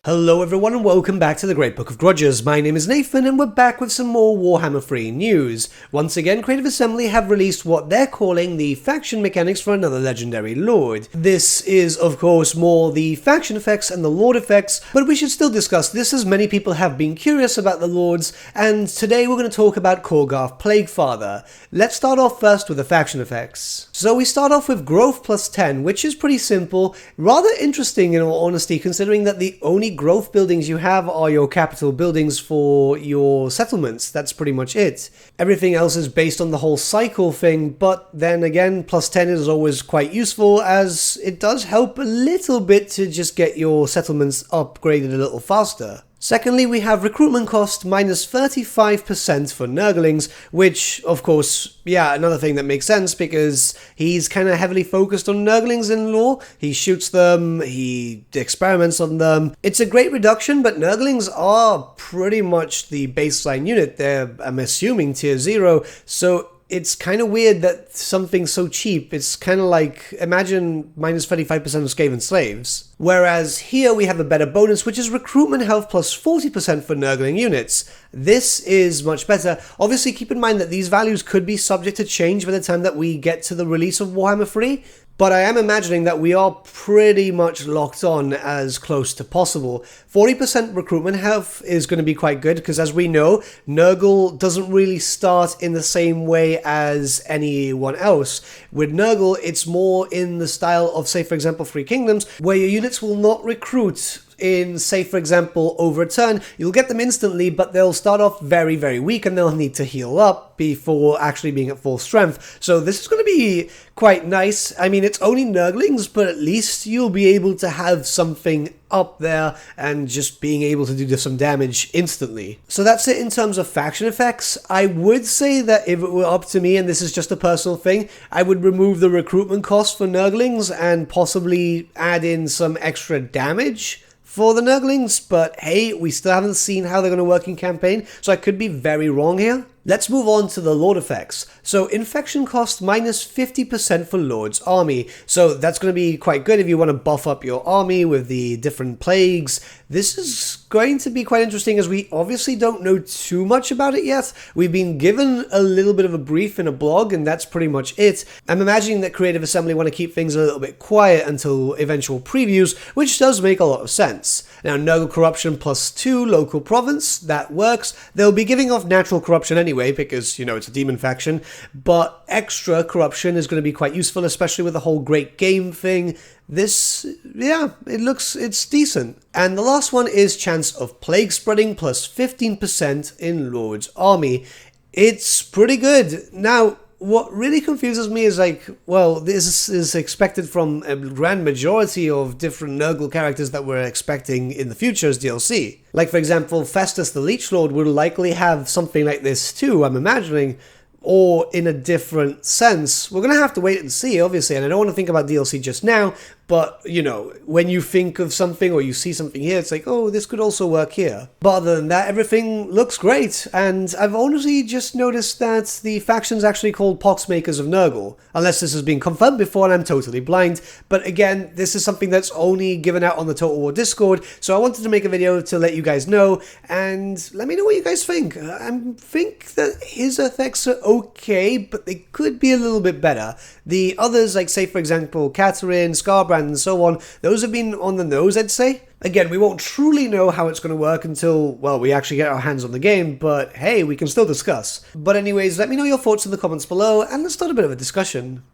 Hello everyone and welcome back to the Great Book of Grudges. My name is Nathan and we're back with some more Warhammer 3 news. Once again, Creative Assembly have released what they're calling the faction mechanics for another legendary lord. This is of course more the faction effects and the lord effects, but we should still discuss this as many people have been curious about the lords, and today we're going to talk about Korgarth Plaguefather. Let's start off first with the faction effects. So we start off with growth plus 10, which is pretty simple, rather interesting in all honesty considering that the only growth buildings you have are your capital buildings for your settlements. That's pretty much it. Everything else is based on the whole cycle thing, but then again, plus 10 is always quite useful as it does help a little bit to just get your settlements upgraded a little faster. Secondly, we have recruitment cost minus 35% for Nurglings, which, of course, yeah, another thing that makes sense because he's kind of heavily focused on Nurglings in lore. He shoots them, he experiments on them. It's a great reduction, but Nurglings are pretty much the baseline unit. They're, I'm assuming, tier 0, so it's kind of weird that something so cheap, it's kind of like, imagine minus 35% of Skaven slaves. Whereas here we have a better bonus, which is recruitment health plus 40% for Nurgling units. This is much better. Obviously keep in mind that these values could be subject to change by the time that we get to the release of Warhammer 3, but I am imagining that we are pretty much locked on as close to possible. 40% recruitment health is going to be quite good because, as we know, NURGLE doesn't really start in the same way as anyone else. With NURGLE, it's more in the style of, say, for example, Three Kingdoms, where your units will not recruit in, say, for example, over a turn. You'll get them instantly, but they'll start off very, very weak and they'll need to heal up before actually being at full strength. So this is going to be quite nice. I mean, it's only Nurglings, but at least you'll be able to have something up there and just being able to do some damage instantly. So that's it in terms of faction effects. I would say that if it were up to me, and this is just a personal thing, I would remove the recruitment cost for Nurglings and possibly add in some extra damage for the Nurglings, but hey, we still haven't seen how they're going to work in campaign, so I could be very wrong here. Let's move on to the Lord effects. So infection cost minus 50% for Lord's army. So that's going to be quite good if you want to buff up your army with the different plagues. This is going to be quite interesting as we obviously don't know too much about it yet. We've been given a little bit of a brief in a blog and that's pretty much it. I'm imagining that Creative Assembly want to keep things a little bit quiet until eventual previews, which does make a lot of sense. Now, Nurgle corruption plus 2 local province, that works. They'll be giving off natural corruption anyway because, you know, it's a demon faction, but extra corruption is going to be quite useful, especially with the whole great game thing. This, yeah, it's decent. And the last one is chance of plague spreading plus 15% in Lord's army. It's pretty good. Now, what really confuses me is like, well, this is expected from a grand majority of different Nurgle characters that we're expecting in the future as DLC. Like, for example, Festus the Leech Lord will likely have something like this too, I'm imagining, or in a different sense. We're going to have to wait and see, obviously, and I don't want to think about DLC just now, but, you know, when you think of something or you see something here, it's like, oh, this could also work here. But other than that, everything looks great, and I've honestly just noticed that the faction's actually called Poxmakers of Nurgle, unless this has been confirmed before and I'm totally blind. But again, this is something that's only given out on the Total War Discord, so I wanted to make a video to let you guys know, and let me know what you guys think. I think that his effects are okay, but they could be a little bit better. The others, like, say, for example, Katarine, Scarbrand, and so on, those have been on the nose, I'd say. Again, we won't truly know how it's going to work until, well, we actually get our hands on the game, but hey, we can still discuss. But anyways, let me know your thoughts in the comments below, and let's start a bit of a discussion.